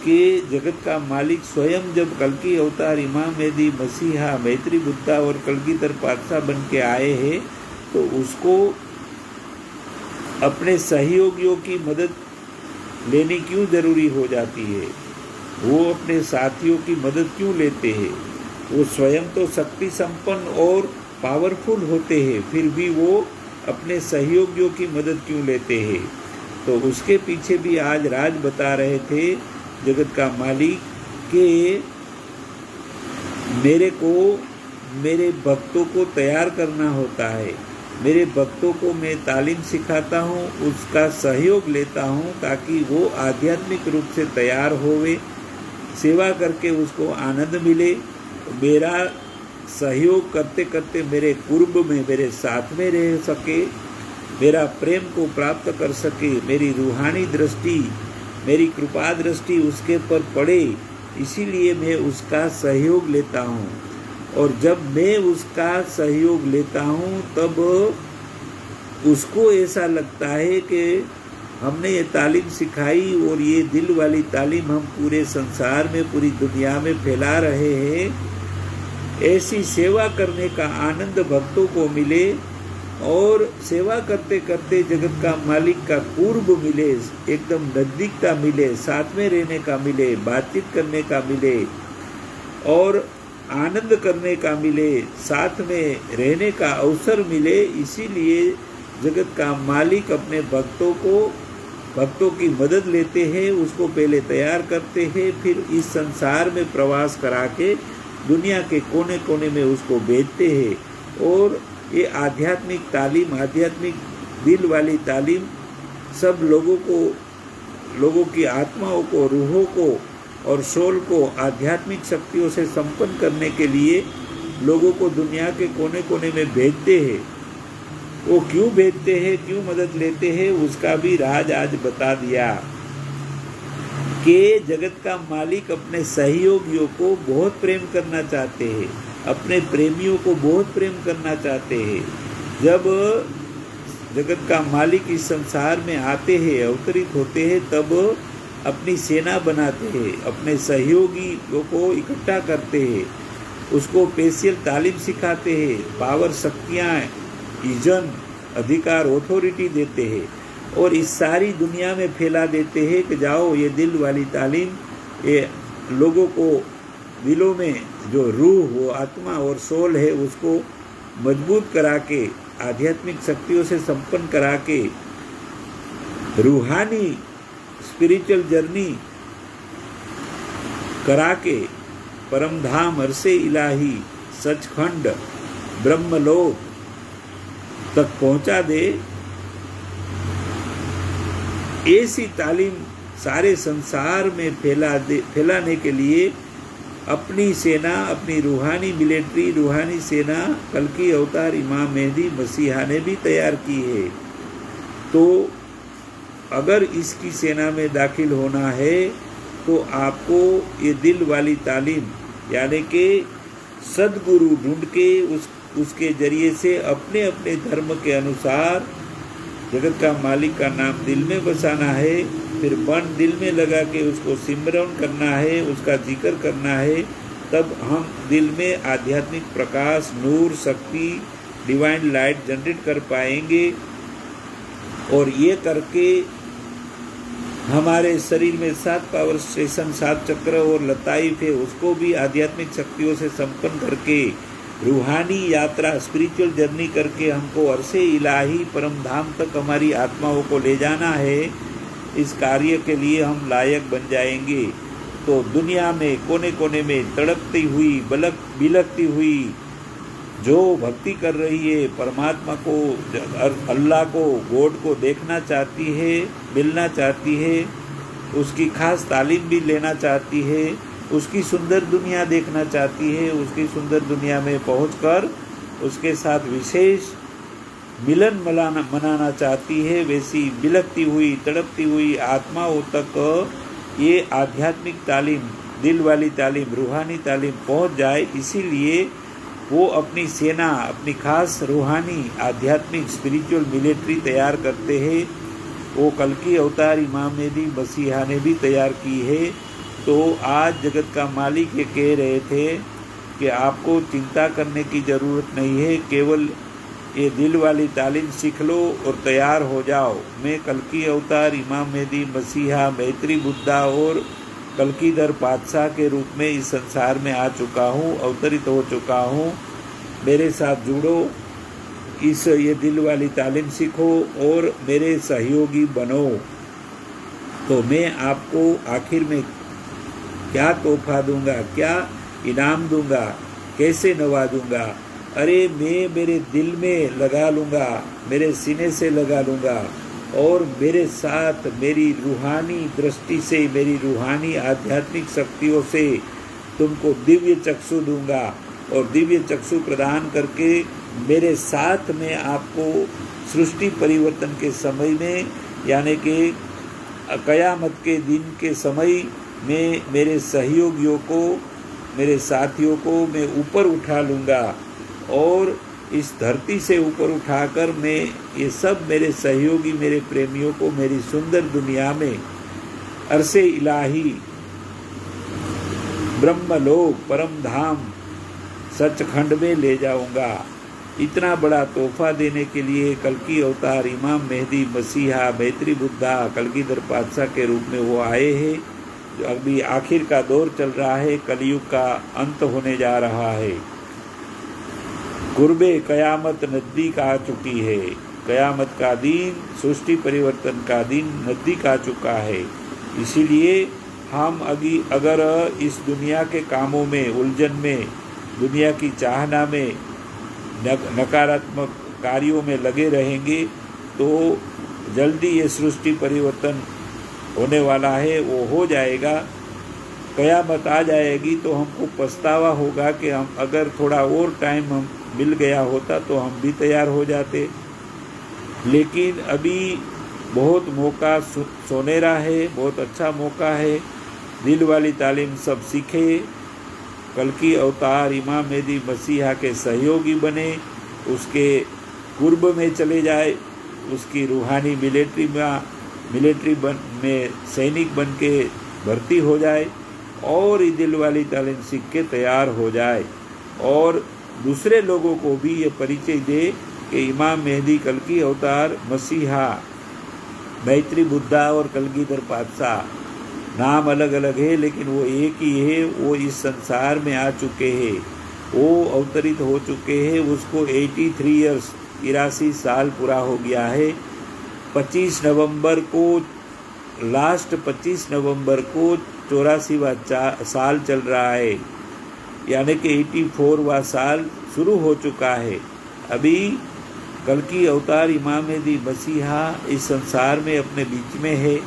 कि जगत का मालिक स्वयं जब कल्कि अवतार इमाम मेहदी मसीहा मैत्री बुद्धा और कलगीधर पातशाह बन के आए हैं, तो उसको अपने सहयोगियों की मदद लेनी क्यों ज़रूरी हो जाती है? वो अपने साथियों की मदद क्यों लेते हैं? वो स्वयं तो शक्ति संपन्न और पावरफुल होते हैं, फिर भी वो अपने सहयोगियों की मदद क्यों लेते हैं? तो उसके पीछे भी आज राज बता रहे थे जगत का मालिक कि मेरे को मेरे भक्तों को तैयार करना होता है। मेरे भक्तों को मैं तालीम सिखाता हूँ, उसका सहयोग लेता हूँ ताकि वो आध्यात्मिक रूप से तैयार होवे, सेवा करके उसको आनंद मिले। मेरा सहयोग करते करते मेरे कुर्ब में, मेरे साथ में रह सके, मेरा प्रेम को प्राप्त कर सके, मेरी रूहानी दृष्टि, मेरी कृपा दृष्टि उसके पर पड़े, इसीलिए मैं उसका सहयोग लेता हूँ। और जब मैं उसका सहयोग लेता हूँ तब उसको ऐसा लगता है कि हमने ये तालीम सिखाई और ये दिल वाली तालीम हम पूरे संसार में, पूरी दुनिया में फैला रहे हैं। ऐसी सेवा करने का आनंद भक्तों को मिले और सेवा करते करते जगत का मालिक का कुर्ब मिले, एकदम नज़दीकता मिले, साथ में रहने का मिले, बातचीत करने का मिले और आनंद करने का मिले, साथ में रहने का अवसर मिले। इसीलिए जगत का मालिक अपने भक्तों की मदद लेते हैं, उसको पहले तैयार करते हैं, फिर इस संसार में प्रवास करा के दुनिया के कोने कोने में उसको भेजते हैं। और ये आध्यात्मिक तालीम, आध्यात्मिक दिल वाली तालीम सब लोगों की आत्माओं को, रूहों को और सोल को आध्यात्मिक शक्तियों से संपन्न करने के लिए लोगों को दुनिया के कोने कोने में भेजते हैं। वो क्यों भेजते हैं, क्यों मदद लेते हैं, उसका भी राज आज बता दिया कि जगत का मालिक अपने सहयोगियों को बहुत प्रेम करना चाहते हैं, अपने प्रेमियों को बहुत प्रेम करना चाहते हैं। जब जगत का मालिक इस संसार में आते हैं, अवतरित होते हैं, तब अपनी सेना बनाते हैं, अपने सहयोगी को इकट्ठा करते हैं, उसको स्पेशल तालीम सिखाते हैं, पावर, शक्तियाँ, इज़्ज़त, अधिकार, अथॉरिटी देते हैं और इस सारी दुनिया में फैला देते हैं कि जाओ ये दिल वाली तालीम, ये लोगों को दिलों में जो रूह, वो आत्मा और सोल है, उसको मजबूत करा के, आध्यात्मिक शक्तियों से संपन्न करा के, रूहानी स्पिरिचुअल जर्नी करा के परम धाम, अरसे इलाही, सचखंड, ब्रह्मलोक तक पहुंचा दे। ऐसी तालीम सारे संसार में फैलाने के लिए अपनी सेना, अपनी रूहानी मिलिट्री, रूहानी सेना कल्कि अवतार इमाम मेहदी मसीहा ने भी तैयार की है। तो अगर इसकी सेना में दाखिल होना है तो आपको ये दिल वाली तालीम, यानी कि सद्गुरु ढूंढ के उसके जरिए से अपने अपने धर्म के अनुसार जगत का मालिक का नाम दिल में बसाना है, फिर मन दिल में लगा के उसको सिमरन करना है, उसका जिक्र करना है। तब हम दिल में आध्यात्मिक प्रकाश, नूर, शक्ति, डिवाइन लाइट जनरेट कर पाएंगे और ये करके हमारे शरीर में 7 पावर स्टेशन, 7 चक्र और लताइफ है, उसको भी आध्यात्मिक शक्तियों से संपन्न करके रूहानी यात्रा, स्पिरिचुअल जर्नी करके हमको अरसे इलाही परम धाम तक हमारी आत्माओं को ले जाना है। इस कार्य के लिए हम लायक बन जाएंगे तो दुनिया में कोने कोने में तड़पती हुई, बिलखती हुई जो भक्ति कर रही है, परमात्मा को, अल्लाह को, गॉड को देखना चाहती है, मिलना चाहती है, उसकी खास तालीम भी लेना चाहती है, उसकी सुंदर दुनिया देखना चाहती है, उसकी सुंदर दुनिया में पहुंचकर उसके साथ विशेष मिलन मनाना चाहती है, वैसी बिलखती हुई, तड़पती हुई आत्माओं तक ये आध्यात्मिक तालीम, दिल वाली तालीम, रूहानी तालीम पहुंच जाए, इसीलिए वो अपनी सेना, अपनी खास रूहानी आध्यात्मिक स्पिरिचुअल मिलिट्री तैयार करते हैं। वो कल की अवतार इमाम मेहदी मसीहा ने भी तैयार की है। तो आज जगत का मालिक ये कह रहे थे कि आपको चिंता करने की ज़रूरत नहीं है, केवल ये दिल वाली तालीम सीख लो और तैयार हो जाओ। मैं कल की अवतार इमाम मेहदी मसीहा, मैत्री बुद्धा और कलकीधर पातशाह के रूप में इस संसार में आ चुका हूँ, अवतरित हो चुका हूँ। मेरे साथ जुड़ो, ये दिल वाली तालीम सीखो और मेरे सहयोगी बनो। तो मैं आपको आखिर में क्या तोहफा दूंगा, क्या इनाम दूंगा, कैसे नवाजूंगा? अरे मैं मेरे दिल में लगा लूँगा, मेरे सीने से लगा लूँगा और मेरे साथ मेरी रूहानी दृष्टि से, मेरी रूहानी आध्यात्मिक शक्तियों से तुमको दिव्य चक्षु दूंगा और दिव्य चक्षु प्रदान करके मेरे साथ में आपको सृष्टि परिवर्तन के समय में, यानी कि क़यामत के दिन के समय में मेरे सहयोगियों को, मेरे साथियों को मैं ऊपर उठा लूँगा और इस धरती से ऊपर उठाकर मैं ये सब मेरे सहयोगी, मेरे प्रेमियों को मेरी सुंदर दुनिया में अरसे इलाही, ब्रह्मलोक, परम धाम, सचखंड में ले जाऊंगा। इतना बड़ा तोहफा देने के लिए कल की अवतार इमाम मेहदी मसीहा, मैत्री बुद्धा, कलगीधर पातशाह के रूप में वो आए हैं। जो अभी आखिर का दौर चल रहा है, कलयुग का अंत होने जा रहा है, कुर्बे क़यामत नज़दीक आ चुकी है। क़यामत का दिन, सृष्टि परिवर्तन का दिन नज़दीक आ चुका है। इसीलिए हम अगर इस दुनिया के कामों में, उलझन में, दुनिया की चाहना में, नकारात्मक कार्यों में लगे रहेंगे तो जल्दी ये सृष्टि परिवर्तन होने वाला है, वो हो जाएगा। क़यामत आ जाएगी तो हमको पछतावा होगा कि हम अगर थोड़ा और टाइम हम मिल गया होता तो हम भी तैयार हो जाते। लेकिन अभी बहुत मौका सोनेरा है, बहुत अच्छा मौका है। दिल वाली तालीम सब सीखे, कल की अवतार इमाम मेहदी मसीहा के सहयोगी बने, उसके कुर्ब में चले जाए, उसकी रूहानी मिलिट्री में सैनिक बन के भर्ती हो जाए और ये दिल वाली तालीम सीख के तैयार हो जाए और दूसरे लोगों को भी ये परिचय दे कि इमाम मेहदी कल की अवतार मसीहा, मैत्री बुद्धा और कलगीधर पातशाह, नाम अलग अलग है लेकिन वो एक ही है। वो इस संसार में आ चुके हैं, वो अवतरित हो चुके हैं। उसको 83 ईयर्स, 83 साल पूरा हो गया है। 25 नवंबर को, लास्ट 25 नवंबर को 84वां साल चल रहा है, यानी कि 84वां साल शुरू हो चुका है। अभी कल की अवतार इमाम मेहदी मसीहा इस संसार में अपने बीच में है।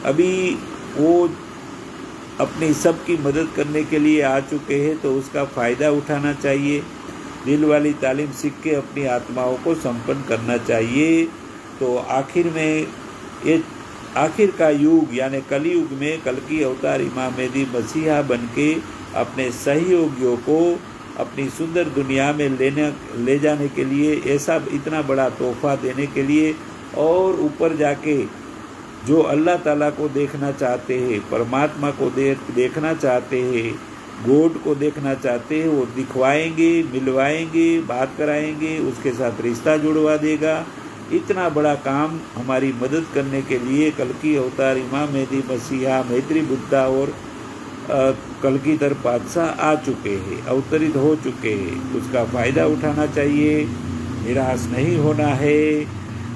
अभी वो अपनी सबकी मदद करने के लिए आ चुके हैं तो उसका फ़ायदा उठाना चाहिए। दिल वाली तालीम सीख के अपनी आत्माओं को संपन्न करना चाहिए। तो आखिर में ये आखिर का युग यानी कलयुग में कल की अवतार इमाम मेहदी मसीहा बन के अपने सहयोगियों को अपनी सुंदर दुनिया में ले जाने के लिए, ऐसा इतना बड़ा तोहफा देने के लिए और ऊपर जाके जो अल्लाह ताला को देखना चाहते हैं, परमात्मा को देखना चाहते हैं, गॉड को देखना चाहते हैं, वो दिखवाएंगे, मिलवाएंगे, बात कराएंगे, उसके साथ रिश्ता जुड़वा देगा। इतना बड़ा काम हमारी मदद करने के लिए कल की अवतार इमाम मेहदी मसीहा, मैत्री बुद्धा और कलगीधर पातशाह आ चुके हैं, अवतरित हो चुके हैं। उसका फ़ायदा उठाना चाहिए, निराश नहीं होना है।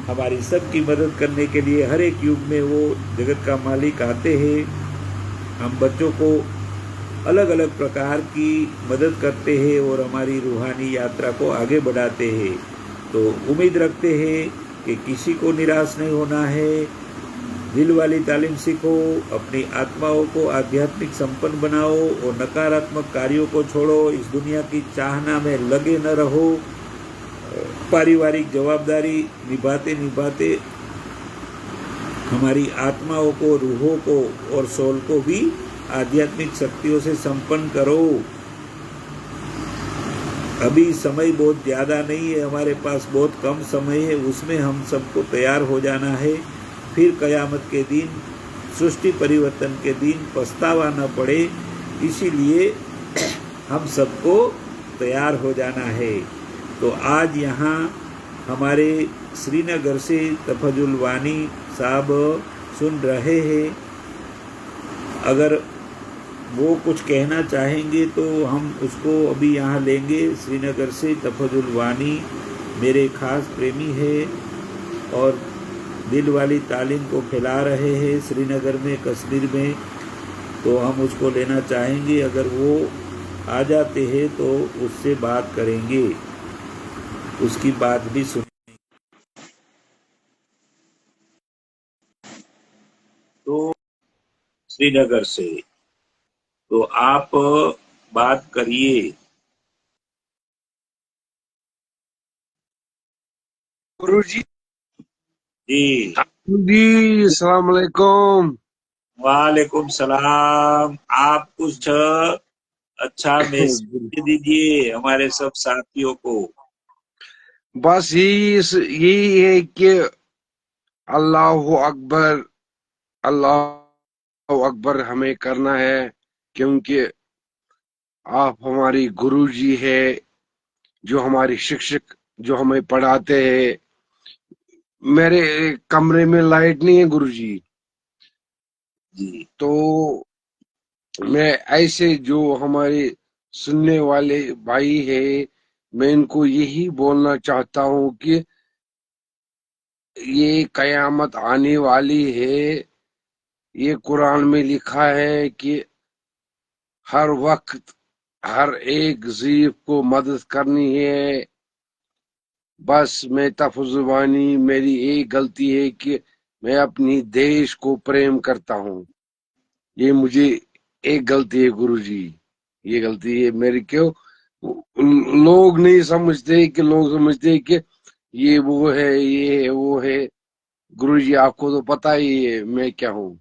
हमारी सबकी मदद करने के लिए हर एक युग में वो जगत का मालिक आते हैं। हम बच्चों को अलग अलग प्रकार की मदद करते हैं और हमारी रूहानी यात्रा को आगे बढ़ाते हैं। तो उम्मीद रखते हैं कि किसी को निराश नहीं होना है। दिल वाली तालीम सीखो, अपनी आत्माओं को आध्यात्मिक संपन्न बनाओ और नकारात्मक कार्यों को छोड़ो। इस दुनिया की चाहना में लगे न रहो। पारिवारिक जवाबदारी निभाते निभाते हमारी आत्माओं को, रूहों को और सोल को भी आध्यात्मिक शक्तियों से संपन्न करो। अभी समय बहुत ज़्यादा नहीं है हमारे पास, बहुत कम समय है, उसमें हम सबको तैयार हो जाना है। फिर कयामत के दिन, सृष्टि परिवर्तन के दिन पछतावा न पड़े, इसीलिए हम सबको तैयार हो जाना है। तो आज यहाँ हमारे श्रीनगर से तफजुल वानी साहब सुन रहे हैं, अगर वो कुछ कहना चाहेंगे तो हम उसको अभी यहाँ लेंगे। श्रीनगर से तफजुल वानी मेरे खास प्रेमी है और दिल वाली तालीम को फैला रहे हैं श्रीनगर में, कश्मीर में, तो हम उसको लेना चाहेंगे। अगर वो आ जाते हैं तो उससे बात करेंगे, उसकी बात भी सुन। तो श्रीनगर से तो आप बात करिए। गुरुजी जी जी, अस्सलाम वालेकुम। वालेकुम सलाम। आप कुछ अच्छा मैसेज दीजिए हमारे सब साथियों को। बस यही है कि अल्लाह अकबर, अल्लाह अकबर हमें करना है, क्योंकि आप हमारी गुरुजी है, जो हमारी शिक्षक, जो हमें पढ़ाते हैं। मेरे कमरे में लाइट नहीं है गुरुजी, जी तो मैं ऐसे जो हमारे सुनने वाले भाई है, मैं इनको यही बोलना चाहता हूँ कि ये कयामत आने वाली है। ये कुरान में लिखा है कि हर वक्त हर एक ज़ीफ को मदद करनी है। बस मैं तफजुबानी, मेरी एक गलती है कि मैं अपनी देश को प्रेम करता हूँ। ये मुझे एक गलती है गुरुजी, ये गलती है मेरी। क्यों लोग नहीं समझते, कि लोग समझते हैं कि ये वो है, ये है, वो है। गुरुजी आपको तो पता ही है मैं क्या हूँ।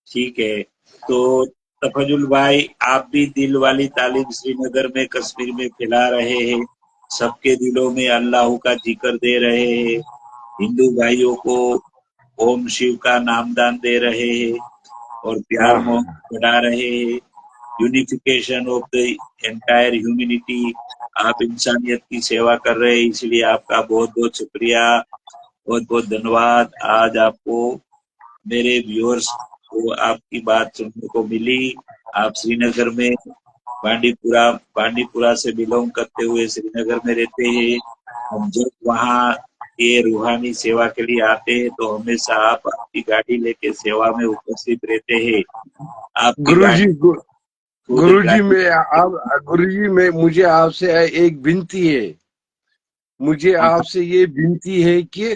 ठीक है। तो तफजुल भाई, आप भी दिल वाली तालीम श्रीनगर में, कश्मीर में फैला रहे हैं, सबके दिलों में अल्लाह का जिक्र दे रहे हैं, हिंदू भाइयों को ओम शिव का नामदान दे रहे हैं और प्यार हाँ मोहब्बत हाँ, बढ़ा रहे हैं, unification of the entire humanity. आप इंसानियत की सेवा कर रहे हैं, इसलिए आपका बहुत बहुत शुक्रिया, बहुत बहुत धन्यवाद। आज आपको, मेरे व्यूअर्स को, आपकी बात सुनने को मिली। आप श्रीनगर में बांडीपुरा से बिलोंग करते हुए श्रीनगर में रहते हैं। हम जब वहाँ ये रूहानी सेवा के लिए आते हैं तो हमेशा आप आपकी गाड़ी लेके सेवा में उपस्थित रहते हैं। आपकी गुरुजी गाड़ी, खुद गुरुजी गाड़ी। मैं आप गुरुजी मैं मुझे आपसे एक विनती है। मुझे हाँ, आपसे ये विनती है कि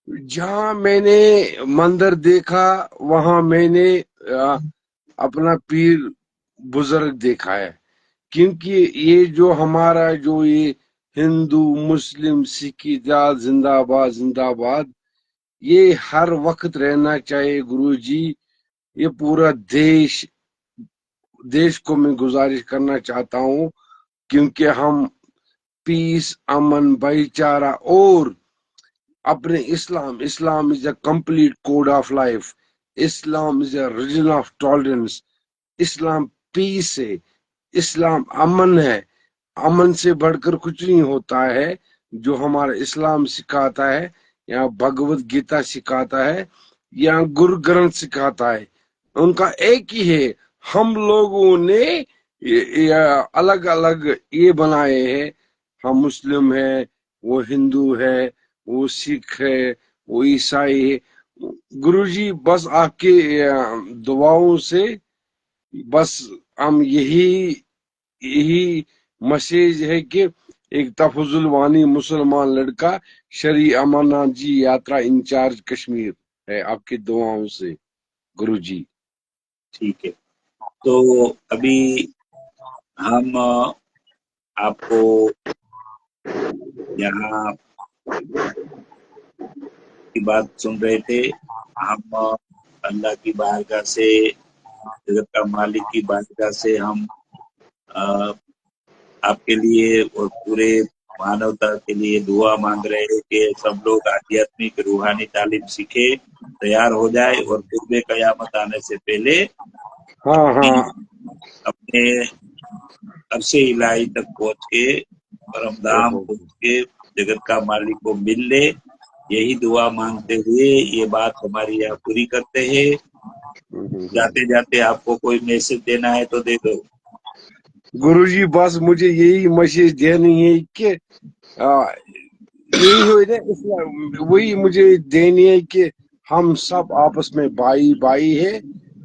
जहाँ मैंने मंदिर देखा, वहां मैंने अपना पीर बुजुर्ग देखा है। क्योंकि ये जो हमारा जो ये हिंदू मुस्लिम सिख इजाद जिंदाबाद जिंदाबाद, ये हर वक्त रहना चाहिए गुरुजी। ये पूरा देश देश को मैं गुजारिश करना चाहता हूँ, क्योंकि हम पीस, अमन, भाईचारा और अपने इस्लाम Islam is a complete code of life. Islam is a religion of tolerance. इस्लाम पीस है, इस्लाम अमन है। अमन से बढ़कर कुछ नहीं होता है। जो हमारा इस्लाम सिखाता है, या भगवत गीता सिखाता है, या गुरु ग्रंथ सिखाता है, उनका एक ही है। हम लोगों ने अलग अलग ये बनाए हैं। हम मुस्लिम है, वो हिंदू है, वो सिख है, वो ईसाई है। गुरुजी बस आपके दुआओं से, बस हम यही यही मैसेज है कि एक तफजुल वानी मुसलमान लड़का शरी अमरनाथ जी यात्रा इंचार्ज कश्मीर है, आपकी दुआओं से गुरुजी। ठीक है। तो अभी हम आपको यहाँ की बात सुन रहे थे। हम अल्लाह की बारगाह से, जगत का मालिक की बारगाह से हम अ, आपके लिए और पूरे मानवता के लिए दुआ मांग रहे हैं कि सब लोग आध्यात्मिक रूहानी तालीम सीखे, तैयार हो जाए और कुर्बे कयामत आने से पहले हाँ अपनी हाँ। अपने अरशे इलाही तक पहुंच के, परम धाम ओहो। पहुंच के जगत का मालिक को मिल ले। यही दुआ मांगते हुए ये बात हमारी यहाँ पूरी करते हैं। जाते जाते आपको कोई मैसेज देना है तो दे दो। गुरुजी बस मुझे यही मैसेज देनी है कि यही हो ना, इसलिए वही मुझे देनी है कि हम सब आपस में भाई भाई है।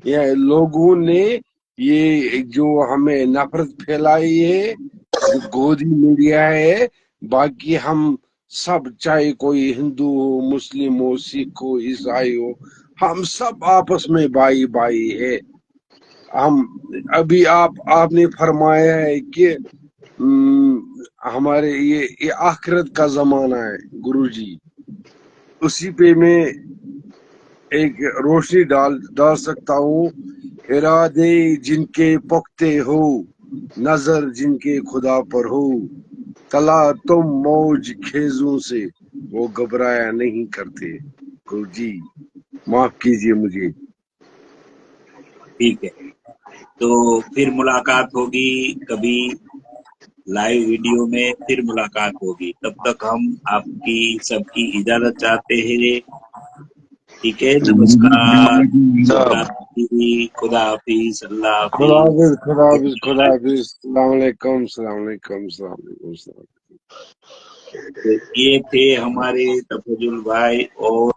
ये लोगों ने ये जो हमें नफरत फैलाई है, जो गोदी मीडिया है, बाकी हम सब, चाहे कोई हिंदू हो, मुस्लिम हो, सिख हो, ईसाई हो, हम सब आपस में भाई भाई है। हम अभी आपने फरमाया है कि हमारे ये आखिरत का जमाना है गुरुजी, उसी पे मैं एक रोशनी डाल डाल सकता हूँ। इरादे जिनके पुख्ते हो, नजर जिनके खुदा पर हो, तला तुम मौज खेजों से वो घबराया नहीं करते। गुरुजी माफ कीजिए मुझे। ठीक है, तो फिर मुलाकात होगी कभी लाइव वीडियो में, फिर मुलाकात होगी। तब तक हम आपकी सबकी इजाजत चाहते हैं। ठीक है, नमस्कार, शुभ सब रात्रि, खुदा हाफिज, अल्लाह खुदा हाफिज। हाफिज, खुदा हाफिज, खुदा हाफिज, सलाम अलैकुम, सलाम अलैकुम, सलाम अलैकुम, सलाम। तो ये थे हमारे तफजुल भाई और